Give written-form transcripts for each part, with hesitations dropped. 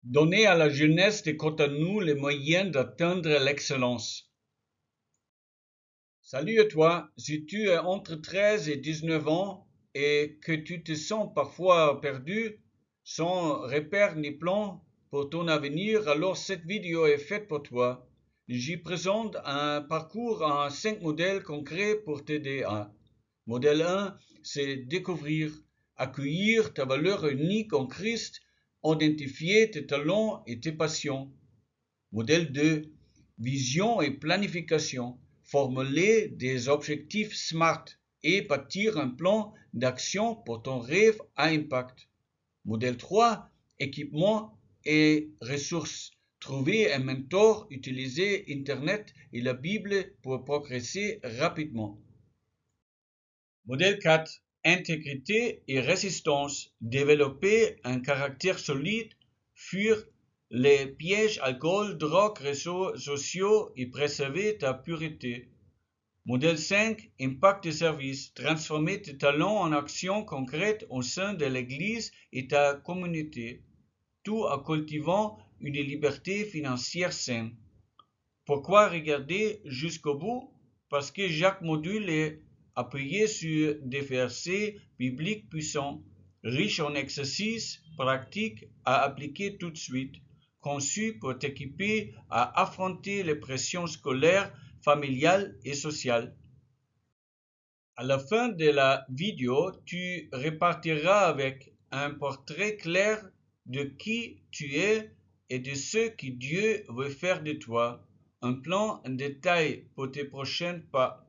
Donner à la jeunesse de Cotonou les moyens d'atteindre l'excellence. Salut à toi, si tu es entre 13 et 19 ans et que tu te sens parfois perdu, sans repère ni plan pour ton avenir, alors cette vidéo est faite pour toi. J'y présente un parcours en 5 modèles concrets pour t'aider à. Modèle 1, c'est découvrir, accueillir ta valeur unique en Christ, identifier tes talents et tes passions. Modèle 2, vision et planification, formuler des objectifs SMART et bâtir un plan d'action pour ton rêve à impact. Modèle 3, équipement et ressources, trouver un mentor, utiliser Internet et la Bible pour progresser rapidement. Modèle 4, intégrité et résistance, développer un caractère solide, fuir les pièges alcool, drogue, réseaux sociaux et préserver ta pureté. Modèle 5, impact de service, transformer tes talents en actions concrètes au sein de l'Église et ta communauté, tout en cultivant une liberté financière saine. Pourquoi regarder jusqu'au bout? Parce que chaque module est appuyé sur des versets bibliques puissants, riches en exercices pratiques à appliquer tout de suite, conçus pour t'équiper à affronter les pressions scolaires, familiales et sociales. À la fin de la vidéo, tu repartiras avec un portrait clair de qui tu es et de ce que Dieu veut faire de toi, un plan en détail pour tes prochains pas,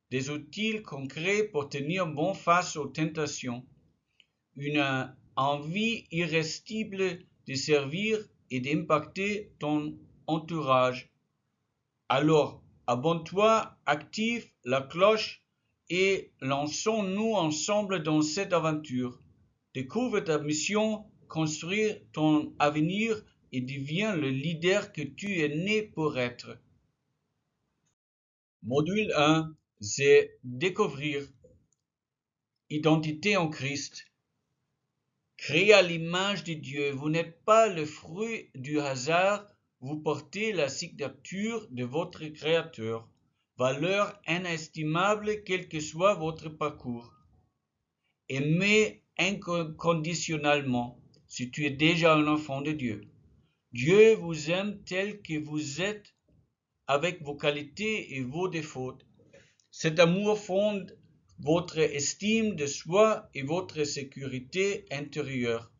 des outils concrets pour tenir bon face aux tentations, une envie irrésistible de servir et d'impacter ton entourage. Alors, abonne-toi, active la cloche et lançons-nous ensemble dans cette aventure. Découvre ta mission, construire ton avenir et deviens le leader que tu es né pour être. Module 1, c'est découvrir. Identité en Christ. Créé à l'image de Dieu, vous n'êtes pas le fruit du hasard, vous portez la signature de votre Créateur, valeur inestimable quel que soit votre parcours. Aimez inconditionnellement si tu es déjà un enfant de Dieu. Dieu vous aime tel que vous êtes avec vos qualités et vos défauts. Cet amour fonde votre estime de soi et votre sécurité intérieure.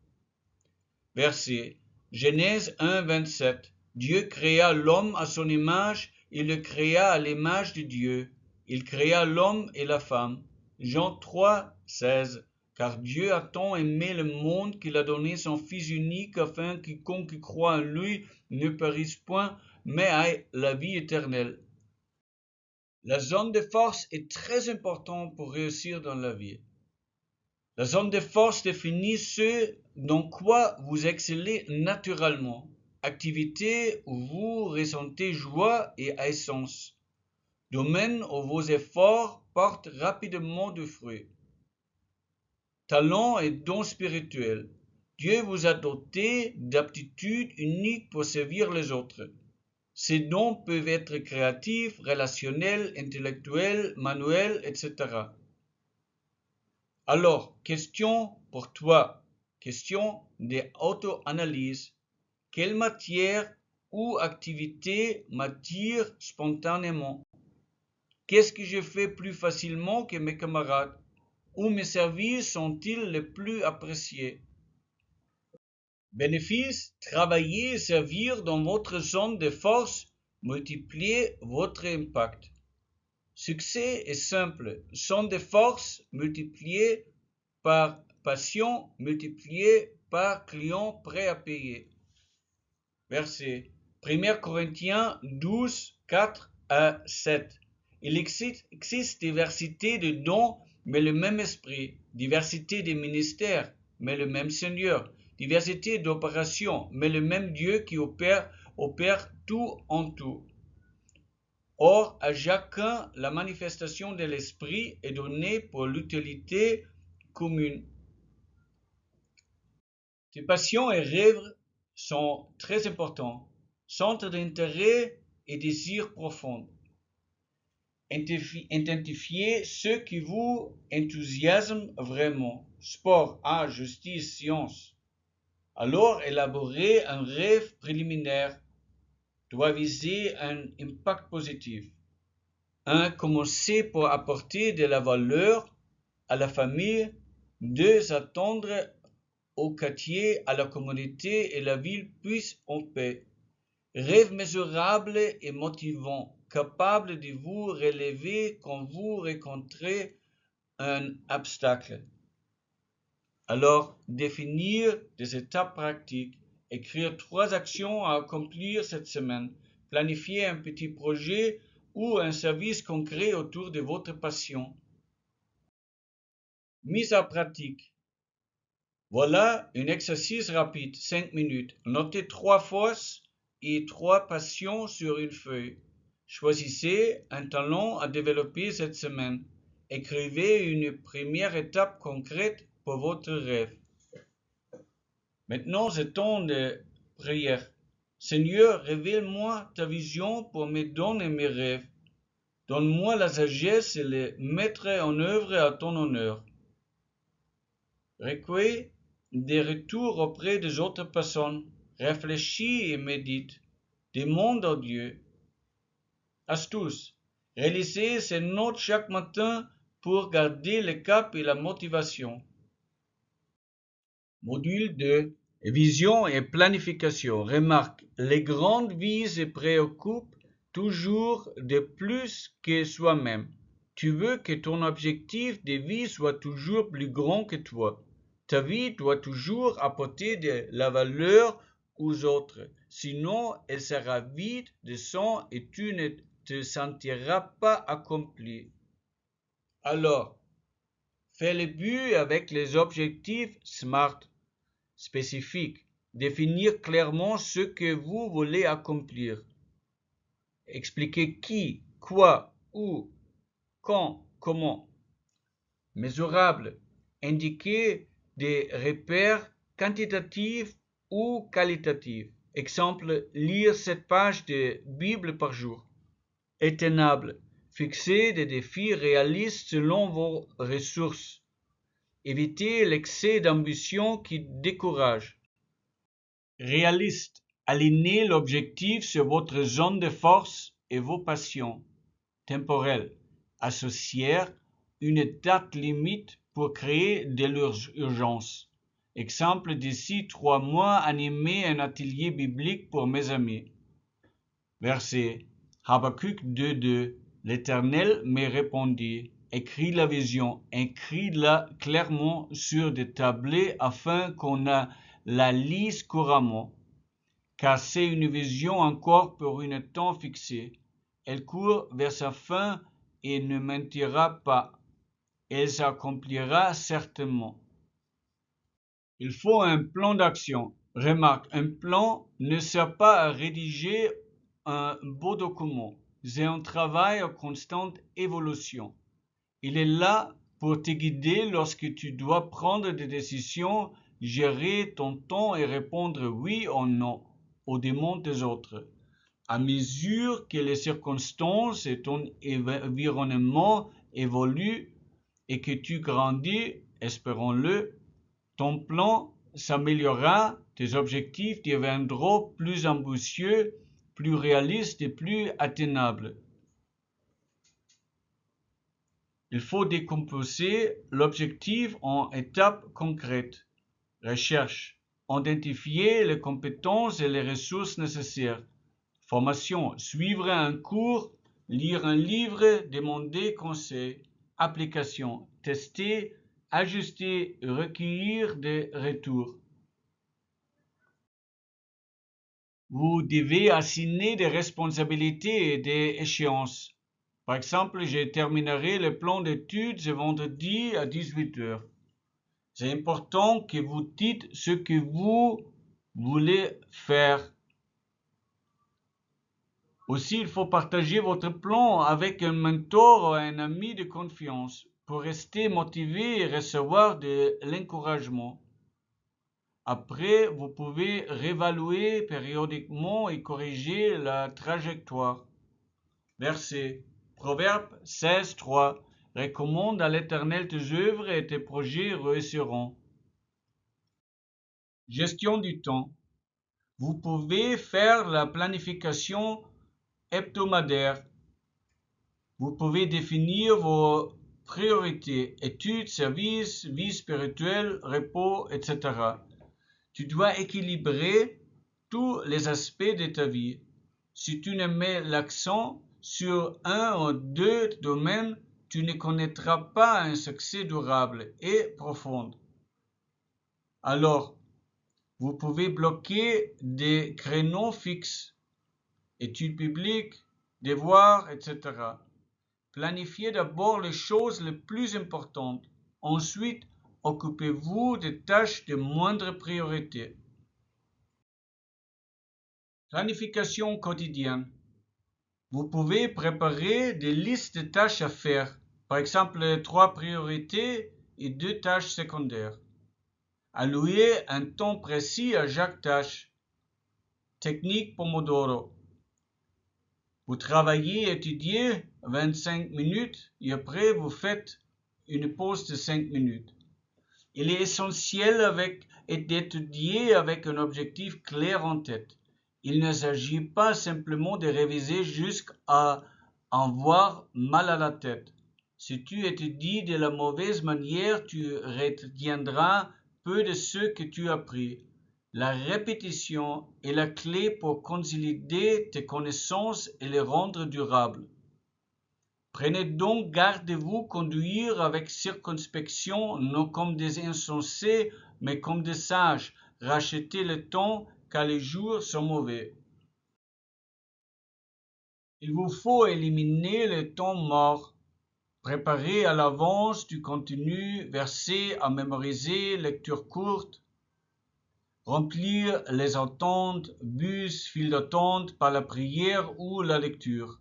Verset Genèse 1, 27. Dieu créa l'homme à son image, il le créa à l'image de Dieu. Il créa l'homme et la femme. Jean 3, 16. Car Dieu a tant aimé le monde qu'il a donné son Fils unique afin que quiconque croit en lui ne périsse point, mais ait la vie éternelle. La zone de force est très importante pour réussir dans la vie. La zone de force définit ce dans quoi vous excellez naturellement, activité où vous ressentez joie et aisance, domaine où vos efforts portent rapidement du fruit. Talent et dons spirituels. Dieu vous a doté d'aptitudes uniques pour servir les autres. Ces dons peuvent être créatifs, relationnels, intellectuels, manuels, etc. Alors, question pour toi, question d'auto-analyse. Quelle matière ou activité m'attire spontanément? Qu'est-ce que je fais plus facilement que mes camarades? Où mes services sont-ils les plus appréciés? Bénéfice, travailler et servir dans votre zone de force, multipliez votre impact. Succès est simple, zone de force multipliée par passion multipliée par client prêt à payer. Verset 1 Corinthiens 12, 4 à 7. Il existe diversité de dons, mais le même esprit, diversité de ministères, mais le même Seigneur, diversité d'opérations, mais le même Dieu qui opère tout en tout. Or, à chacun, la manifestation de l'Esprit est donnée pour l'utilité commune. Tes passions et rêves sont très importants. Centre d'intérêt et désir profond. Identifiez ce qui vous enthousiasme vraiment. Sport, art, justice, science. Alors élaborez un rêve préliminaire. Doit viser un impact positif. 1. Commencer pour apporter de la valeur à la famille. 2. Attendre au quartier, à la communauté et la ville puissent en paix. Rêve mesurable et motivant, capable de vous relever quand vous rencontrez un obstacle. Alors, définir des étapes pratiques, écrire 3 actions à accomplir cette semaine, planifier un petit projet ou un service concret autour de votre passion. Mise en pratique. Voilà un exercice rapide, 5 minutes. Notez 3 forces et 3 passions sur une feuille. Choisissez un talent à développer cette semaine. Écrivez une première étape concrète pour votre rêve. Maintenant, c'est temps de prière. Seigneur, révèle-moi ta vision pour me donner mes rêves. Donne-moi la sagesse et les mettre en œuvre à ton honneur. Recueille des retours auprès des autres personnes. Réfléchis et médite. Demande à Dieu. Astuce. Réalisez ces notes chaque matin pour garder le cap et la motivation. Module 2. Vision et planification. Remarque, les grandes vies se préoccupent toujours de plus que soi-même. Tu veux que ton objectif de vie soit toujours plus grand que toi. Ta vie doit toujours apporter de la valeur aux autres. Sinon, elle sera vide de sens et tu ne te sentiras pas accompli. Alors, fais le but avec les objectifs SMART. Spécifique. Définir clairement ce que vous voulez accomplir. Expliquer qui, quoi, où, quand, comment. Mesurable. Indiquer des repères quantitatifs ou qualitatifs. Exemple, lire 7 pages de Bible par jour. Atteignable. Fixer des défis réalistes selon vos ressources. Évitez l'excès d'ambition qui décourage. Réaliste. Alignez l'objectif sur votre zone de force et vos passions. Temporel. Associer une date limite pour créer de l'urgence. Exemple, d'ici 3 mois, animer un atelier biblique pour mes amis. Verset. Habakkuk 2:2. L'Éternel me répondit. Écris la vision, écris-la clairement sur des tablets afin qu'on la lise couramment. Car c'est une vision encore pour un temps fixé. Elle court vers sa fin et ne mentira pas. Elle s'accomplira certainement. Il faut un plan d'action. Remarque, un plan ne sert pas à rédiger un beau document. C'est un travail en constante évolution. Il est là pour te guider lorsque tu dois prendre des décisions, gérer ton temps et répondre oui ou non aux demandes des autres. À mesure que les circonstances et ton environnement évoluent et que tu grandis, espérons-le, ton plan s'améliorera, tes objectifs deviendront plus ambitieux, plus réalistes et plus atteignables. Il faut décomposer l'objectif en étapes concrètes. Recherche. Identifier les compétences et les ressources nécessaires. Formation. Suivre un cours, lire un livre, demander conseil. Application. Tester, ajuster et recueillir des retours. Vous devez assigner des responsabilités et des échéances. Par exemple, je terminerai le plan d'études ce vendredi à 18h. C'est important que vous dites ce que vous voulez faire. Aussi, il faut partager votre plan avec un mentor ou un ami de confiance pour rester motivé et recevoir de l'encouragement. Après, vous pouvez réévaluer périodiquement et corriger la trajectoire. Verset. Proverbe 16, 3. Recommande à l'Éternel tes œuvres et tes projets réussiront. Gestion du temps. Vous pouvez faire la planification hebdomadaire. Vous pouvez définir vos priorités, études, services, vie spirituelle, repos, etc. Tu dois équilibrer tous les aspects de ta vie. Si tu ne mets l'accent sur un ou deux domaines, tu ne connaîtras pas un succès durable et profond. Alors, vous pouvez bloquer des créneaux fixes, études bibliques, devoirs, etc. Planifiez d'abord les choses les plus importantes. Ensuite, occupez-vous des tâches de moindre priorité. Planification quotidienne. Vous pouvez préparer des listes de tâches à faire, par exemple 3 priorités et 2 tâches secondaires. Allouez un temps précis à chaque tâche. Technique Pomodoro. Vous travaillez et étudiez 25 minutes et après vous faites une pause de 5 minutes. Il est essentiel d'étudier avec un objectif clair en tête. Il ne s'agit pas simplement de réviser jusqu'à en avoir mal à la tête. Si tu étudies de la mauvaise manière, tu retiendras peu de ce que tu as appris. La répétition est la clé pour consolider tes connaissances et les rendre durables. Prenez donc garde de vous conduire avec circonspection, non comme des insensés, mais comme des sages. Rachetez le temps, car les jours sont mauvais. Il vous faut éliminer le temps mort. Préparez à l'avance du contenu, versets à mémoriser, lecture courte. Remplir les attentes, bus, file d'attente par la prière ou la lecture.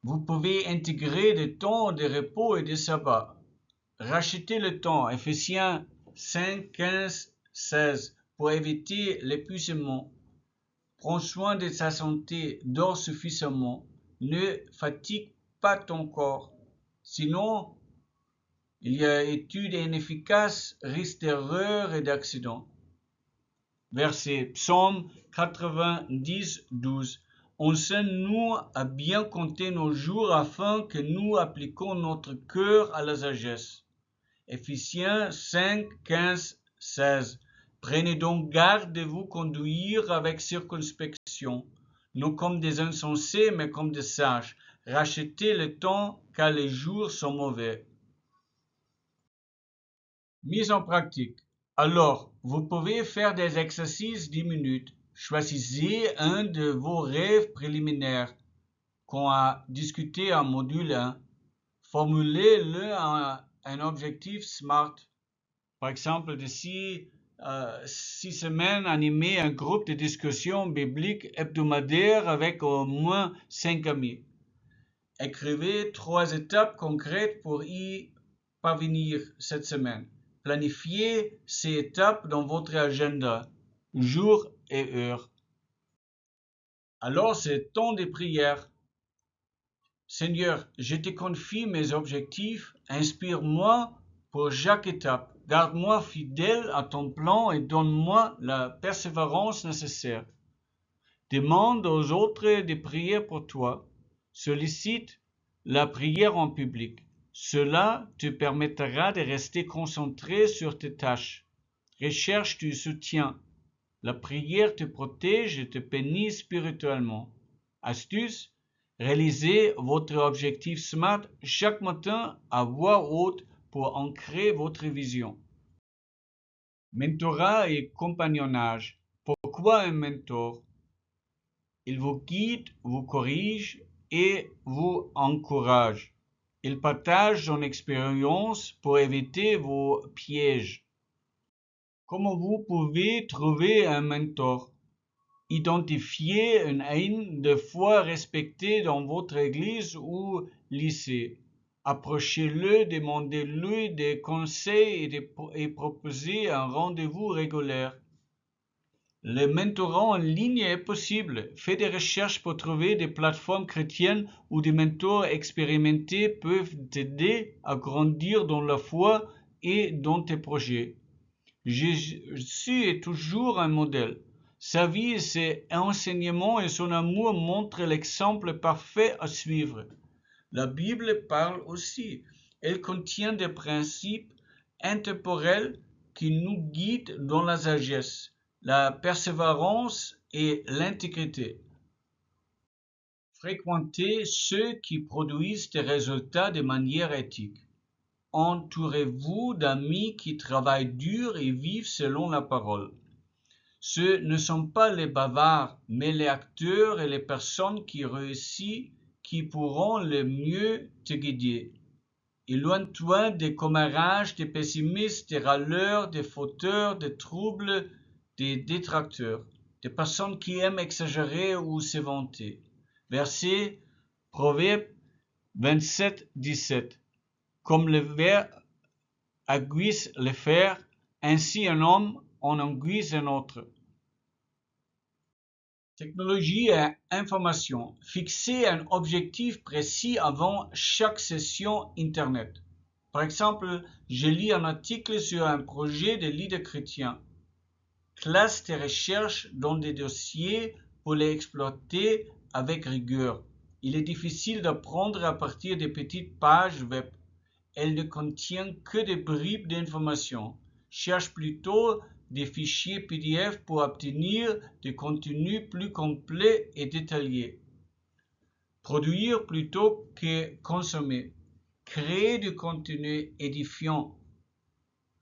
Vous pouvez intégrer des temps de repos et de sabbat. Rachetez le temps, Ephésiens 5, 15, 16, pour éviter l'épuisement. Prends soin de ta santé, dors suffisamment, ne fatigue pas ton corps. Sinon, il y a études inefficaces, risques d'erreur et d'accident. Verset Psaume 90, 12. Enseigne-nous à bien compter nos jours afin que nous appliquions notre cœur à la sagesse. Éphésiens 5, 15, 16. Prenez donc garde de vous conduire avec circonspection, non comme des insensés, mais comme des sages. Rachetez le temps, car les jours sont mauvais. Mise en pratique. Alors, vous pouvez faire des exercices 10 minutes. Choisissez un de vos rêves préliminaires qu'on a discuté en module 1. Formulez-le en un objectif SMART. Par exemple, d'ici 6 semaines, animer un groupe de discussion biblique hebdomadaire avec au moins 5 amis. Écrivez 3 étapes concrètes pour y parvenir cette semaine. Planifiez ces étapes dans votre agenda, jour et heure. Alors c'est temps de prière. Seigneur, je te confie mes objectifs, inspire-moi pour chaque étape. Garde-moi fidèle à ton plan et donne-moi la persévérance nécessaire. Demande aux autres de prier pour toi. Sollicite la prière en public. Cela te permettra de rester concentré sur tes tâches. Recherche du soutien. La prière te protège et te bénit spirituellement. Astuce, réalisez votre objectif SMART chaque matin à voix haute pour ancrer votre vision. Mentorat et compagnonnage. Pourquoi un mentor? Il vous guide, vous corrige et vous encourage. Il partage son expérience pour éviter vos pièges. Comment vous pouvez trouver un mentor? Identifiez une haine de foi respectée dans votre église ou lycée. Approchez-le, demandez-lui des conseils et proposez un rendez-vous régulier. Le mentorat en ligne est possible. Fais des recherches pour trouver des plateformes chrétiennes où des mentors expérimentés peuvent t'aider à grandir dans la foi et dans tes projets. Jésus est toujours un modèle. Sa vie, ses enseignements et son amour montrent l'exemple parfait à suivre. La Bible parle aussi. Elle contient des principes intemporels qui nous guident dans la sagesse, la persévérance et l'intégrité. Fréquentez ceux qui produisent des résultats de manière éthique. Entourez-vous d'amis qui travaillent dur et vivent selon la parole. Ce ne sont pas les bavards, mais les acteurs et les personnes qui réussissent qui pourront le mieux te guider. Éloigne-toi des commérages, des pessimistes, des râleurs, des fauteurs, des troubles, des détracteurs, des personnes qui aiment exagérer ou se vanter. Verset Proverbe 27, 17. Comme le ver aiguise le fer, ainsi un homme en aiguise un autre. Technologie et information. Fixez un objectif précis avant chaque session Internet. Par exemple, je lis un article sur un projet de leader chrétien. Classe tes recherches dans des dossiers pour les exploiter avec rigueur. Il est difficile d'apprendre à partir de petites pages web. Elles ne contiennent que des bribes d'informations. Cherche plutôt des fichiers PDF pour obtenir des contenus plus complets et détaillés. Produire plutôt que consommer. Créer du contenu édifiant.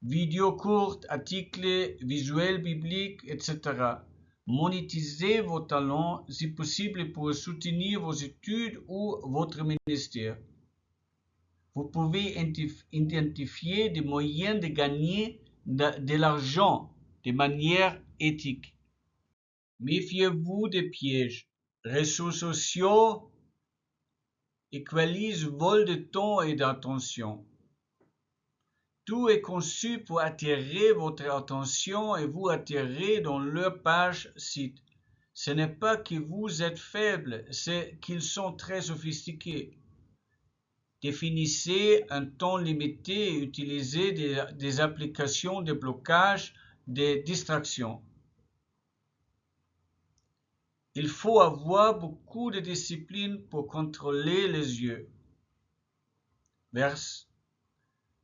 Vidéos courtes, articles, visuels bibliques, etc. Monétisez vos talents si possible pour soutenir vos études ou votre ministère. Vous pouvez identifier des moyens de gagner de l'argent de manière éthique. Méfiez-vous des pièges. Réseaux sociaux équalisent vol de temps et d'attention. Tout est conçu pour attirer votre attention et vous attirer dans leur page site. Ce n'est pas que vous êtes faible, c'est qu'ils sont très sophistiqués. Définissez un temps limité et utilisez des applications de blocage des distractions. Il faut avoir beaucoup de discipline pour contrôler les yeux. Vers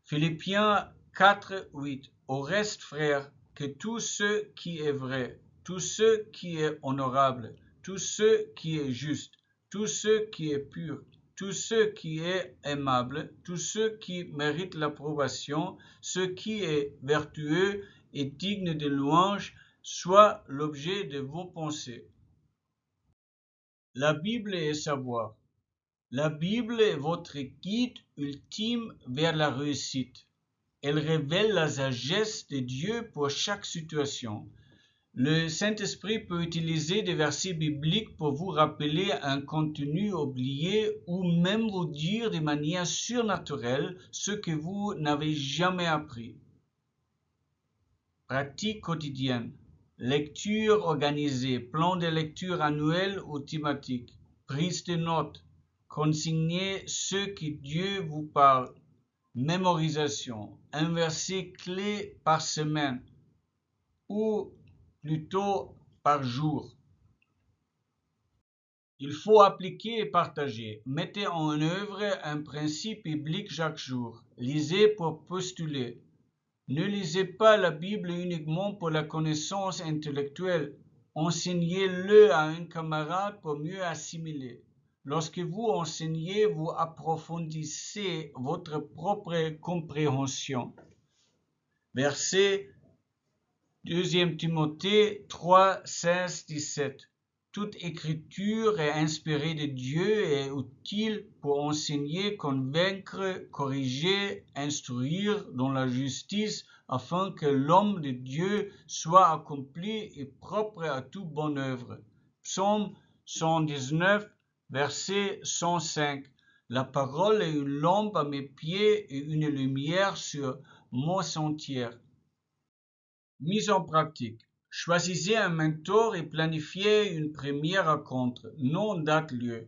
Philippiens 4, 8. Au reste, frères, que tout ce qui est vrai, tout ce qui est honorable, tout ce qui est juste, tout ce qui est pur, tout ce qui est aimable, tout ce qui mérite l'approbation, ce qui est vertueux et digne de louange, soit l'objet de vos pensées. La Bible est savoir. La Bible est votre guide ultime vers la réussite. Elle révèle la sagesse de Dieu pour chaque situation. Le Saint-Esprit peut utiliser des versets bibliques pour vous rappeler un contenu oublié ou même vous dire de manière surnaturelle ce que vous n'avez jamais appris. Pratique quotidienne. Lecture organisée, plan de lecture annuel ou thématique, prise de notes, consignez ce que Dieu vous parle, mémorisation, un verset clé par semaine ou plutôt par jour. Il faut appliquer et partager. Mettez en œuvre un principe biblique chaque jour. Lisez pour postuler. Ne lisez pas la Bible uniquement pour la connaissance intellectuelle. Enseignez-le à un camarade pour mieux assimiler. Lorsque vous enseignez, vous approfondissez votre propre compréhension. Verset 2 Timothée 3, 16, 17. Toute écriture est inspirée de Dieu et utile pour enseigner, convaincre, corriger, instruire dans la justice, afin que l'homme de Dieu soit accompli et propre à toute bonne œuvre. Psaume 119, verset 105. La parole est une lampe à mes pieds et une lumière sur mon sentier. Mise en pratique. Choisissez un mentor et planifiez une première rencontre, nom, date, lieu.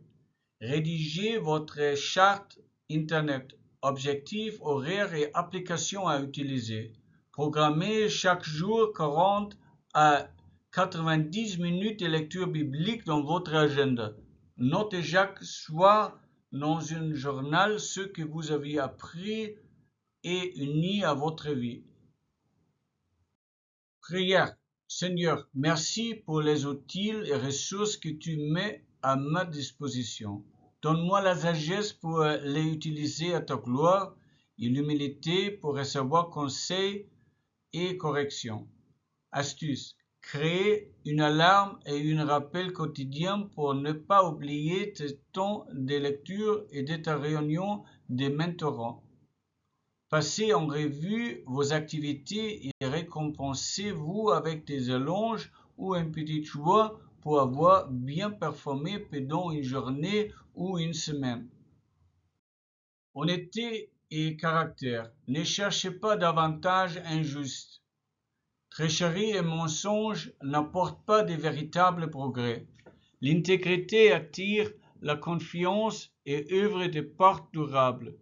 Rédigez votre charte Internet, objectifs, horaires et applications à utiliser. Programmez chaque jour 40 à 90 minutes de lecture biblique dans votre agenda. Notez chaque soir dans un journal ce que vous avez appris et uni à votre vie. Prière. Seigneur, merci pour les outils et ressources que tu mets à ma disposition. Donne-moi la sagesse pour les utiliser à ta gloire et l'humilité pour recevoir conseils et corrections. Astuce. Créer une alarme et un rappel quotidien pour ne pas oublier tes temps de lecture et de ta réunion de mentorat. Passez en revue vos activités et récompensez-vous avec des éloges ou une petite joie pour avoir bien performé pendant une journée ou une semaine. Honnêteté et caractère. Ne cherchez pas d'avantages injustes. Tricherie et mensonge n'apportent pas de véritables progrès. L'intégrité attire la confiance et œuvre de part durable.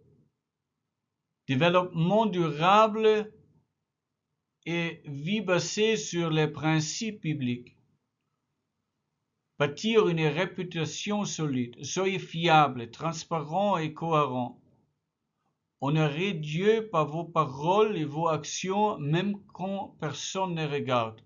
Développement durable et vie basée sur les principes bibliques. Bâtir une réputation solide. Soyez fiable, transparent et cohérent. Honorez Dieu par vos paroles et vos actions, même quand personne ne regarde.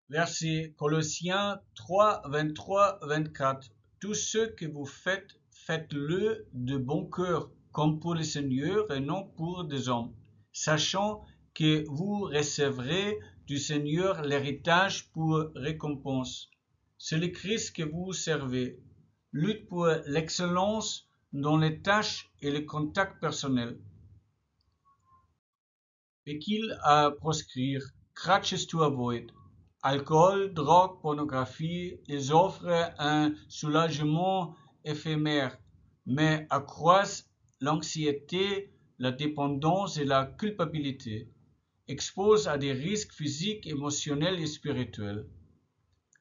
Verset Colossiens 3, 23, 24. Tout ce que vous faites, faites-le de bon cœur, comme pour le Seigneur et non pour des hommes, sachant que vous recevrez du Seigneur l'héritage pour récompense. C'est le Christ que vous servez. Lutte pour l'excellence dans les tâches et le contact personnel. Et qu'il à proscrire, crutches to avoid. Alcool, drogue, pornographie, ils offrent un soulagement éphémère, mais accroissent l'anxiété, la dépendance et la culpabilité, exposent à des risques physiques, émotionnels et spirituels.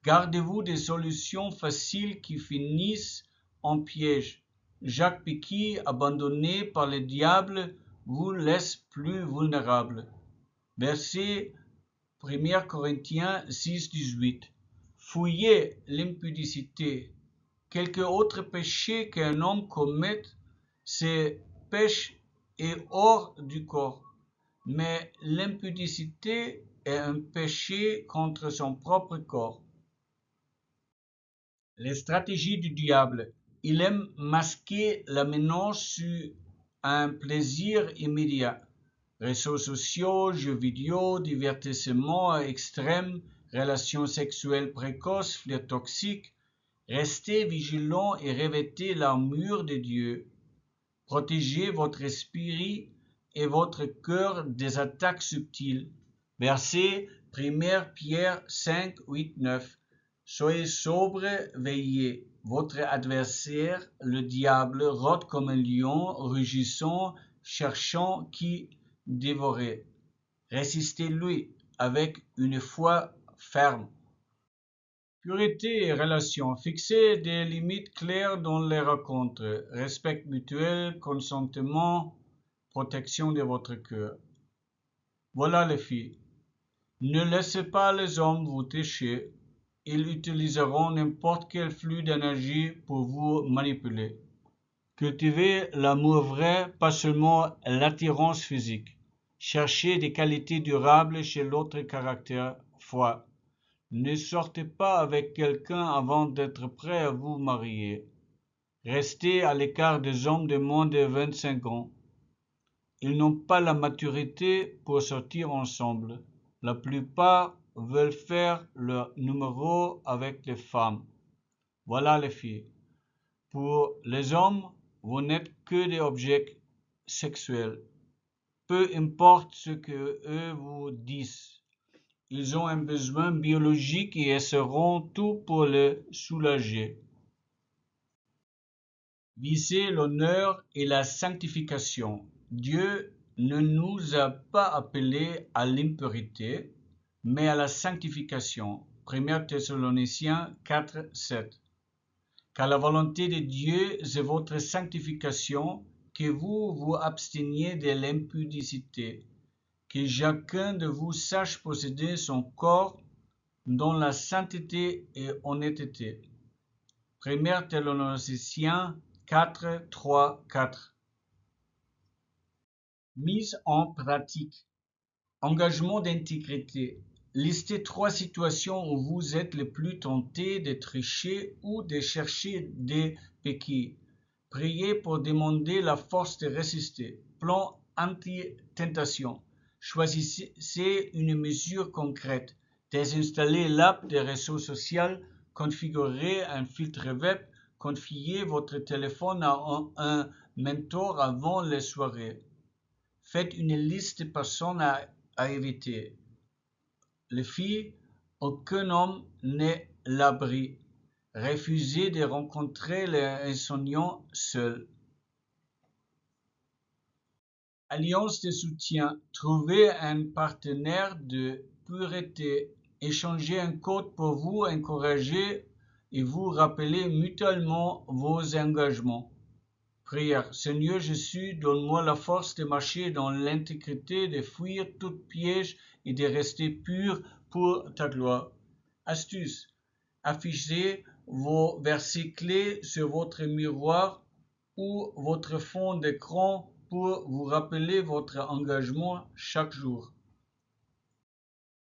Gardez-vous des solutions faciles qui finissent en piège. Jacques Piquet, abandonné par le diable, vous laisse plus vulnérable. Verset 1 Corinthiens 6, 18. Fouillez l'impudicité. Quelque autre péché qu'un homme commette, c'est péché et hors du corps. Mais l'impudicité est un péché contre son propre corps. Les stratégies du diable. Il aime masquer la menace sur un plaisir immédiat. Réseaux sociaux, jeux vidéo, divertissements extrêmes, relations sexuelles précoces, flirt toxiques. Restez vigilants et revêtez l'armure de Dieu. Protégez votre esprit et votre cœur des attaques subtiles. Verset 1 Pierre 5, 8, 9. Soyez sobres, veillez. Votre adversaire, le diable, rôde comme un lion, rugissant, cherchant qui dévorer. Résistez-lui avec une foi ferme. Pureté et relations. Fixez des limites claires dans les rencontres. Respect mutuel, consentement, protection de votre cœur. Voilà les filles. Ne laissez pas les hommes vous toucher. Ils utiliseront n'importe quel flux d'énergie pour vous manipuler. Cultivez l'amour vrai, pas seulement l'attirance physique. Cherchez des qualités durables chez l'autre caractère, foi. Ne sortez pas avec quelqu'un avant d'être prêt à vous marier. Restez à l'écart des hommes de moins de 25 ans. Ils n'ont pas la maturité pour sortir ensemble. La plupart veulent faire leur numéro avec les femmes. Voilà les filles. Pour les hommes, vous n'êtes que des objets sexuels. Peu importe ce que eux vous disent. Ils ont un besoin biologique et essaieront tout pour le soulager. Visez l'honneur et la sanctification. Dieu ne nous a pas appelés à l'impurité, mais à la sanctification. 1 Thessaloniciens 4, 7. Car la volonté de Dieu, c'est votre sanctification, que vous vous absteniez de l'impudicité, que chacun de vous sache posséder son corps dans la sainteté et honnêteté. 1 Thessaloniciens 4, 3, 4. Mise en pratique. Engagement d'intégrité. Listez 3 situations où vous êtes le plus tenté de tricher ou de chercher des béquilles. Priez pour demander la force de résister. Plan anti-tentation. Choisissez une mesure concrète. Désinstallez l'app des réseaux sociaux, configurez un filtre web, confiez votre téléphone à un mentor avant les soirées. Faites une liste de personnes à éviter. Les filles, aucun homme n'est l'abri. Refusez de rencontrer les insomniants seuls. Alliance de soutien. Trouvez un partenaire de pureté. Échangez un code pour vous encourager et vous rappeler mutuellement vos engagements. Prière. Seigneur Jésus, donne-moi la force de marcher dans l'intégrité, de fuir tout piège et de rester pur pour ta gloire. Astuce. Affichez vos versets clés sur votre miroir ou votre fond d'écran pour vous rappeler votre engagement chaque jour.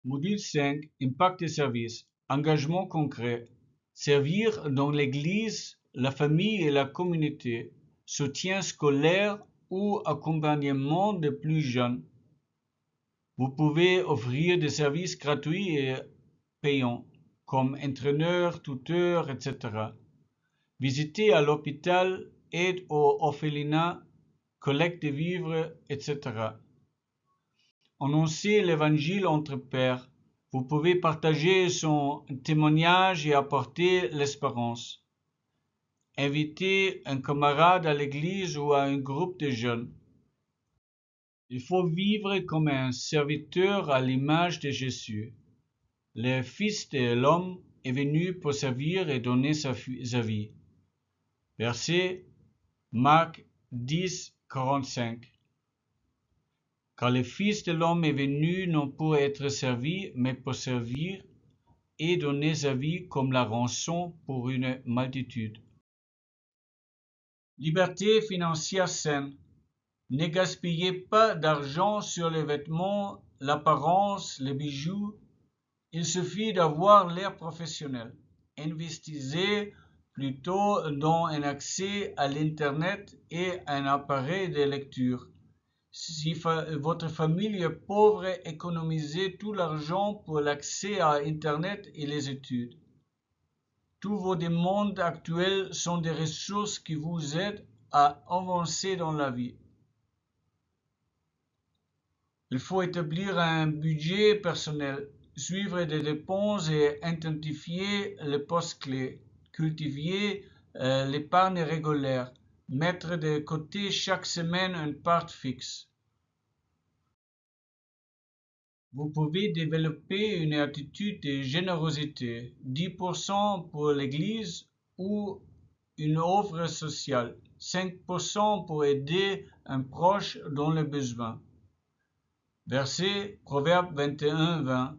Module 5. Impact et service. Engagement concret. Servir dans l'Église, la famille et la communauté. Soutien scolaire ou accompagnement des plus jeunes. Vous pouvez offrir des services gratuits et payants, comme entraîneur, tuteur, etc. Visiter à l'hôpital, aide aux orphelinats, collecte de vivres, etc. Annoncer l'évangile entre pairs. Vous pouvez partager son témoignage et apporter l'espérance. Inviter un camarade à l'église ou à un groupe de jeunes. Il faut vivre comme un serviteur à l'image de Jésus. Le Fils de l'homme est venu pour servir et donner sa vie. Verset Marc 10, 45. Car le Fils de l'homme est venu non pour être servi, mais pour servir et donner sa vie comme la rançon pour une multitude. Liberté financière saine. Ne gaspillez pas d'argent sur les vêtements, l'apparence, les bijoux. Il suffit d'avoir l'air professionnel. Investissez plutôt dans un accès à l'Internet et un appareil de lecture. Si votre famille est pauvre, économisez tout l'argent pour l'accès à Internet et les études. Tous vos demandes actuelles sont des ressources qui vous aident à avancer dans la vie. Il faut établir un budget personnel, suivre des dépenses et identifier les postes clés, cultiver l'épargne régulière, mettre de côté chaque semaine une part fixe. Vous pouvez développer une attitude de générosité, 10% pour l'Église ou une œuvre sociale, 5% pour aider un proche dans le besoin. Verset Proverbe 21, 20.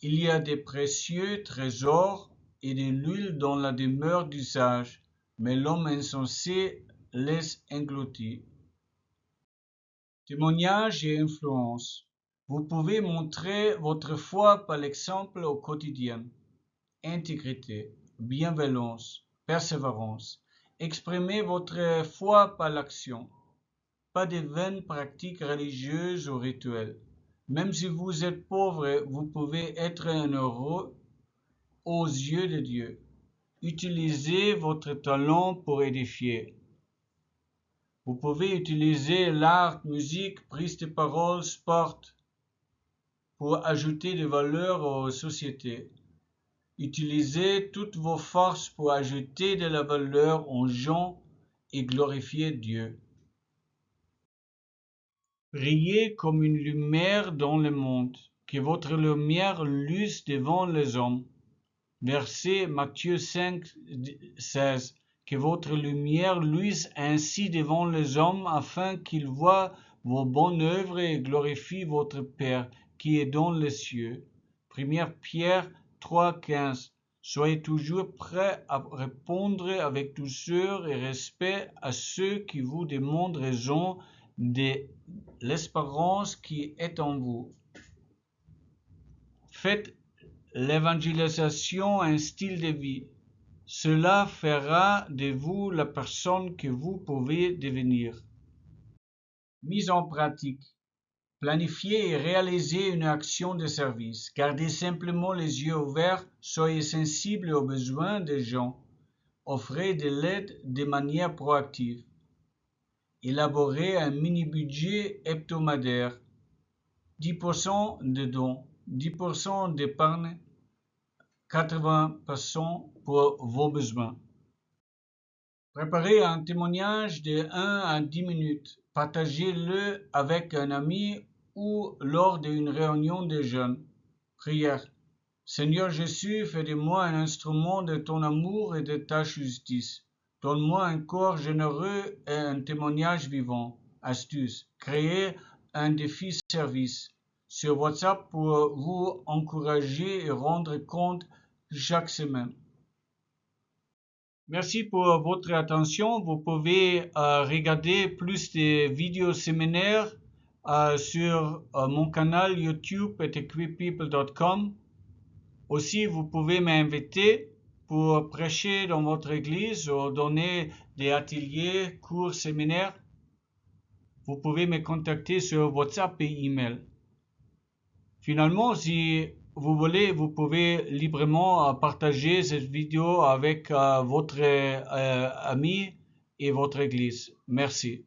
Il y a des précieux trésors et de l'huile dans la demeure du sage, mais l'homme insensé les engloutit. Témoignage et influence. Vous pouvez montrer votre foi par l'exemple au quotidien. Intégrité, bienveillance, persévérance. Exprimez votre foi par l'action. Pas de vaines pratiques religieuses ou rituelles. Même si vous êtes pauvre, vous pouvez être un heureux aux yeux de Dieu. Utilisez votre talent pour édifier. Vous pouvez utiliser l'art, musique, prise de parole, sport pour ajouter de valeur aux sociétés. Utilisez toutes vos forces pour ajouter de la valeur aux gens et glorifiez Dieu. Brillez comme une lumière dans le monde, que votre lumière luise devant les hommes. Verset Matthieu 5, 16. Que votre lumière luise ainsi devant les hommes, afin qu'ils voient vos bonnes œuvres et glorifient votre Père qui est dans les cieux. 1 Pierre 3, 15. Soyez toujours prêts à répondre avec douceur et respect à ceux qui vous demandent raison de l'espérance qui est en vous. Faites l'évangélisation un style de vie. Cela fera de vous la personne que vous pouvez devenir. Mise en pratique. Planifiez et réalisez une action de service. Gardez simplement les yeux ouverts, soyez sensibles aux besoins des gens. Offrez de l'aide de manière proactive. Élaborez un mini-budget hebdomadaire. 10% de dons, 10% d'épargne, 80% pour vos besoins. Préparez un témoignage de 1 à 10 minutes. Partagez-le avec un ami ou lors d'une réunion de jeunes. Prière. Seigneur Jésus, fais de moi un instrument de ton amour et de ta justice. Donne-moi un corps généreux et un témoignage vivant. Astuce. Créez un défi service sur WhatsApp pour vous encourager et rendre compte chaque semaine. Merci pour votre attention. Vous pouvez regarder plus de vidéos séminaires sur mon canal YouTube equipepeople.com. Aussi, vous pouvez m'inviter pour prêcher dans votre église ou donner des ateliers, cours, séminaires. Vous pouvez me contacter sur WhatsApp et email. Finalement, si vous voulez, vous pouvez librement partager cette vidéo avec votre ami et votre église. Merci.